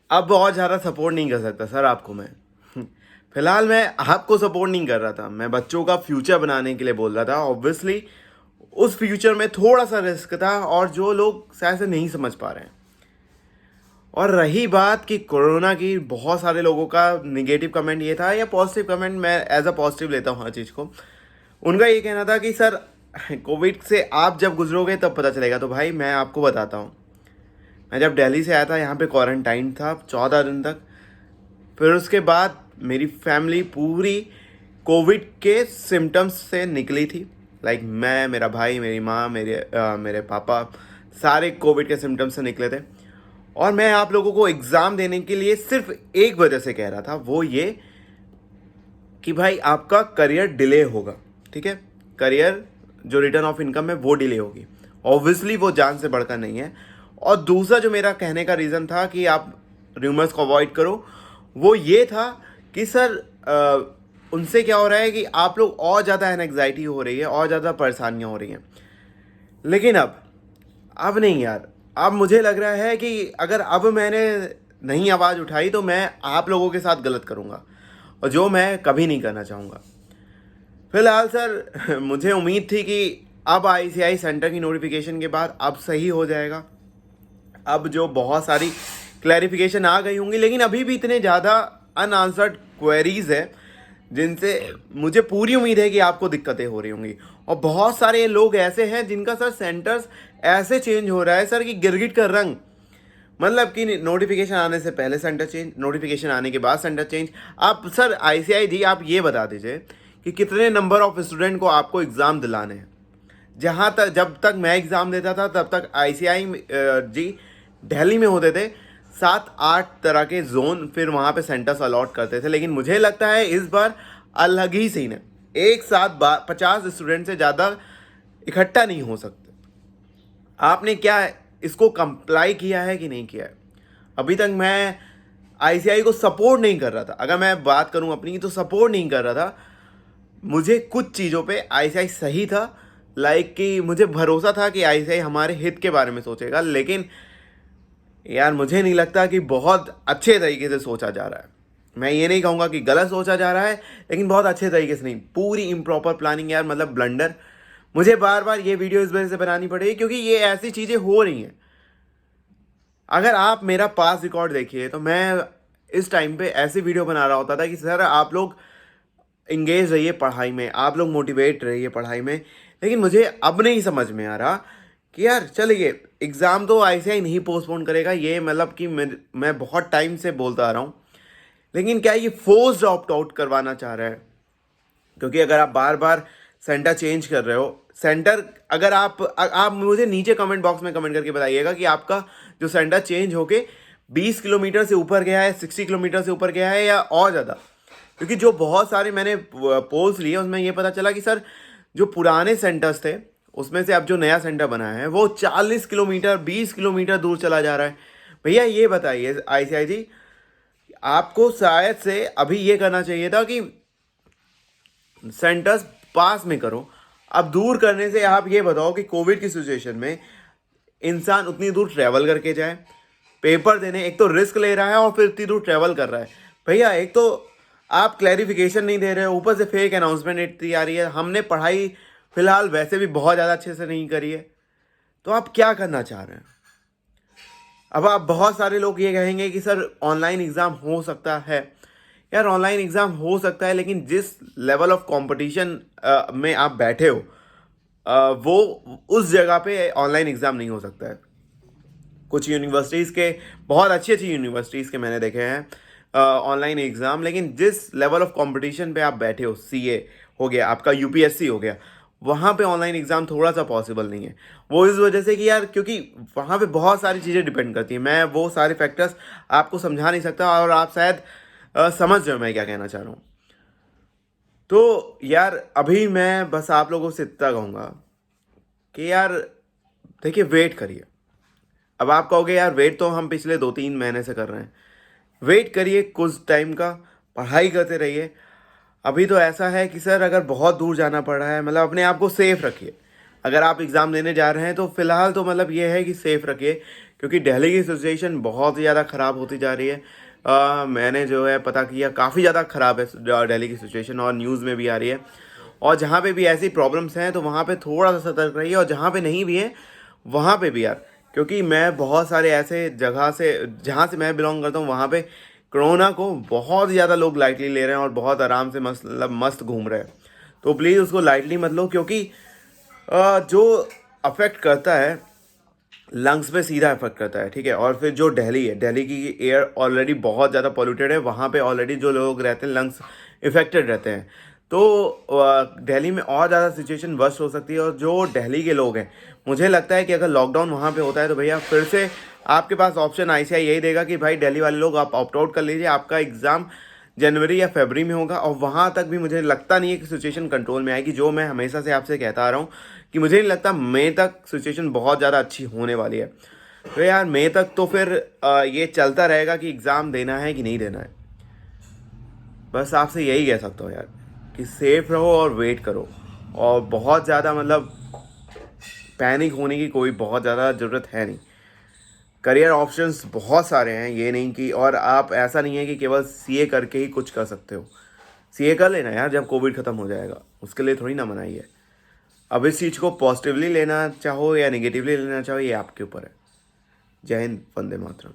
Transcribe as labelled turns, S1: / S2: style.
S1: अब और ज़्यादा सपोर्ट नहीं कर सकता सर आपको मैं। फिलहाल मैं आपको सपोर्ट नहीं कर रहा था, मैं बच्चों का फ्यूचर बनाने के लिए बोल रहा था। ऑब्वियसली उस फ्यूचर में थोड़ा सा रिस्क था और जो लोग शायद से नहीं समझ पा रहे हैं। और रही बात कि कोरोना की, बहुत सारे लोगों का निगेटिव कमेंट ये था या पॉजिटिव कमेंट, मैं एज अ पॉजिटिव लेता हूँ हर चीज़ को। उनका ये कहना था कि सर कोविड से आप जब गुजरोगे तब पता चलेगा। तो भाई मैं आपको बताता हूँ, मैं जब दिल्ली से आया था यहाँ पे क्वारंटाइन था 14 दिन तक। फिर उसके बाद मेरी फैमिली पूरी कोविड के सिम्टम्स से निकली थी। लाइक मैं, मेरा भाई, मेरी माँ, मेरे पापा, सारे कोविड के सिम्टम्स से निकले थे। और मैं आप लोगों को एग्ज़ाम देने के लिए सिर्फ एक वजह से कह रहा था, वो ये कि भाई आपका करियर डिले होगा। ठीक है, करियर जो रिटर्न ऑफ इनकम है वो डिले होगी। ऑब्वियसली वो जान से बढ़कर नहीं है। और दूसरा जो मेरा कहने का रीज़न था कि आप र्यूमर्स को अवॉइड करो, वो ये था कि सर उनसे क्या हो रहा है कि आप लोग और ज़्यादा एनग्जाइटी हो रही है और ज़्यादा परेशानियाँ हो रही हैं। लेकिन अब नहीं यार, अब मुझे लग रहा है कि अगर अब मैंने नहीं आवाज़ उठाई तो मैं आप लोगों के साथ गलत करूँगा, और जो मैं कभी नहीं करना चाहूँगा। फिलहाल सर मुझे उम्मीद थी कि अब आईसीआई सेंटर की नोटिफिकेशन के बाद अब सही हो जाएगा, अब जो बहुत सारी क्लैरिफिकेशन आ गई होंगी। लेकिन अभी भी इतने ज़्यादा अनआंसर्ड क्वेरीज है जिनसे मुझे पूरी उम्मीद है कि आपको दिक्कतें हो रही होंगी। और बहुत सारे लोग ऐसे हैं जिनका सर सेंटर्स ऐसे चेंज हो रहा है सर कि गिरगिट का रंग, मतलब कि नोटिफिकेशन आने से पहले सेंटर चेंज, नोटिफिकेशन आने के बाद सेंटर चेंज। आप सर आईसीआई जी आप ये बता दीजिए कि कितने नंबर ऑफ स्टूडेंट को आपको एग्ज़ाम दिलाने हैं। जहाँ तक, जब तक मैं एग्ज़ाम देता था तब तक आईसीआई जी दिल्ली में होते थे 7-8 तरह के जोन, फिर वहाँ पे सेंटर्स अलॉट करते थे। लेकिन मुझे लगता है इस बार अलग ही सीन है। एक साथ 50 स्टूडेंट से ज़्यादा इकट्ठा नहीं हो सकते। आपने क्या इसको कंप्लाई किया है कि नहीं किया है? अभी तक मैं आईसीआई को सपोर्ट नहीं कर रहा था। अगर मैं बात करूं अपनी तो सपोर्ट नहीं कर रहा था। मुझे कुछ चीज़ों पे आईसीआई सही था, लाइक कि मुझे भरोसा था कि आईसीआई हमारे हित के बारे में सोचेगा। लेकिन यार मुझे नहीं लगता कि बहुत अच्छे तरीके से सोचा जा रहा है। मैं ये नहीं कहूँगा कि गलत सोचा जा रहा है, लेकिन बहुत अच्छे तरीके से नहीं, पूरी इम्प्रॉपर प्लानिंग यार, मतलब ब्लंडर। मुझे बार बार ये वीडियो इस वजह से बनानी पड़ेगी क्योंकि ये ऐसी चीज़ें हो रही हैं। अगर आप मेरा पास रिकॉर्ड देखिए तो मैं इस टाइम पे ऐसी वीडियो बना रहा होता था कि सर आप लोग इंगेज रहिए पढ़ाई में, आप लोग मोटिवेट रहिए पढ़ाई में। लेकिन मुझे अब नहीं समझ में आ रहा कि यार चलिए, एग्ज़ाम तो आईसीआई नहीं पोस्टपोन करेगा, ये मतलब कि मैं बहुत टाइम से बोलता आ रहा हूँ। लेकिन क्या ये फोर्स्ड ऑप्ट आउट करवाना चाह रहा है? क्योंकि अगर आप बार बार सेंटर चेंज कर रहे हो, सेंटर अगर आप मुझे नीचे कमेंट बॉक्स में कमेंट करके बताइएगा कि आपका जो सेंटर चेंज होके 20 किलोमीटर से ऊपर गया है, 60 किलोमीटर से ऊपर गया है या और ज़्यादा। क्योंकि जो बहुत सारे मैंने पोल्स लिए उसमें ये पता चला कि सर जो पुराने सेंटर्स थे उसमें से अब जो नया सेंटर बना है वो 40 किलोमीटर 20 किलोमीटर दूर चला जा रहा है। भैया ये बताइए आईसीआई जी, आपको शायद से अभी ये करना चाहिए था कि सेंटर्स पास में करो। अब दूर करने से आप ये बताओ कि कोविड की सिचुएशन में इंसान उतनी दूर ट्रैवल करके जाए पेपर देने, एक तो रिस्क ले रहा है और फिर इतनी दूर ट्रैवल कर रहा है। भैया एक तो आप क्लैरिफिकेशन नहीं दे रहे हो, ऊपर से फेक अनाउंसमेंट इतनी आ रही है। हमने पढ़ाई फिलहाल वैसे भी बहुत ज़्यादा अच्छे से नहीं करी है, तो आप क्या करना चाह रहे हैं? अब आप बहुत सारे लोग ये कहेंगे कि सर ऑनलाइन एग्ज़ाम हो सकता है। यार ऑनलाइन एग्ज़ाम हो सकता है, लेकिन जिस लेवल ऑफ कंपटीशन में आप बैठे हो वो उस जगह पे ऑनलाइन एग्ज़ाम नहीं हो सकता है। कुछ यूनिवर्सिटीज़ के, बहुत अच्छी अच्छी यूनिवर्सिटीज़ के मैंने देखे हैं ऑनलाइन एग्ज़ाम, लेकिन जिस लेवल ऑफ कंपटीशन पे आप बैठे हो, सीए हो गया आपका, यूपीएससी हो गया, वहाँ पे ऑनलाइन एग्ज़ाम थोड़ा सा पॉसिबल नहीं है। वो इस वजह से कि यार क्योंकि वहाँ पे बहुत सारी चीज़ें डिपेंड करती हैं। मैं वो सारे फैक्टर्स आपको समझा नहीं सकता, और आप शायद समझ रहे हो मैं क्या कहना चाह रहा हूँ। तो यार अभी मैं बस आप लोगों से इतना कहूँगा कि यार देखिए, वेट करिए। अब आप कहोगे यार वेट तो हम पिछले 2-3 महीने से कर रहे हैं। वेट करिए कुछ टाइम का, पढ़ाई करते रहिए। अभी तो ऐसा है कि सर अगर बहुत दूर जाना पड़ रहा है, मतलब अपने आप को सेफ रखिए। अगर आप एग्ज़ाम देने जा रहे हैं तो फ़िलहाल तो मतलब ये है कि सेफ़ रखिए, क्योंकि दिल्ली की सिचुएशन बहुत ही ज़्यादा ख़राब होती जा रही है। मैंने जो है पता किया, काफ़ी ज़्यादा ख़राब है दिल्ली की सिचुएशन, और न्यूज़ में भी आ रही है। और जहाँ पे भी ऐसी प्रॉब्लम्स हैं तो वहाँ पे थोड़ा सा सतर्क रहिए, और जहाँ पे नहीं भी है वहाँ पे भी यार, क्योंकि मैं बहुत सारे ऐसे जगह से, जहाँ से मैं बिलोंग करता हूँ, वहाँ पे कोरोना को बहुत ज़्यादा लोग लाइटली ले रहे हैं और बहुत आराम से मतलब मस्त घूम रहे हैं। तो प्लीज़ उसको लाइटली मत लो, क्योंकि जो अफेक्ट करता है लंग्स पे सीधा इफेक्ट करता है, ठीक है। और फिर जो दिल्ली है, दिल्ली की एयर ऑलरेडी बहुत ज़्यादा पॉल्यूटेड है, वहाँ पे ऑलरेडी जो लोग रहते हैं लंग्स इफेक्टेड रहते हैं। तो दिल्ली में और ज़्यादा सिचुएशन वर्स्ट हो सकती है। और जो दिल्ली के लोग हैं, मुझे लगता है कि अगर लॉकडाउन वहाँ पे होता है तो भैया फिर से आपके पास ऑप्शन आईसीआई यही देगा कि भाई दिल्ली वाले लोग आप ऑप्ट आउट कर लीजिए, आपका एग्ज़ाम जनवरी या फरवरी में होगा। और वहाँ तक भी मुझे लगता नहीं है कि सिचुएशन कंट्रोल में आएगी, जो मैं हमेशा से आपसे कहता आ रहा हूँ कि मुझे नहीं लगता मई तक सिचुएशन बहुत ज़्यादा अच्छी होने वाली है। तो यार मई तक तो फिर ये चलता रहेगा कि एग्ज़ाम देना है कि नहीं देना है। बस आपसे यही कह सकता हूँ यार कि सेफ रहो और वेट करो, और बहुत ज़्यादा मतलब पैनिक होने की कोई बहुत ज़्यादा ज़रूरत है नहीं। करियर ऑप्शंस बहुत सारे हैं, ये नहीं कि, और आप ऐसा नहीं है कि केवल सीए करके ही कुछ कर सकते हो। सीए कर लेना यार जब कोविड ख़त्म हो जाएगा, उसके लिए थोड़ी ना मनाही है। अब इस चीज़ को पॉजिटिवली लेना चाहो या नेगेटिवली लेना चाहो, ये आपके ऊपर है। जय हिंद, वंदे मातरम।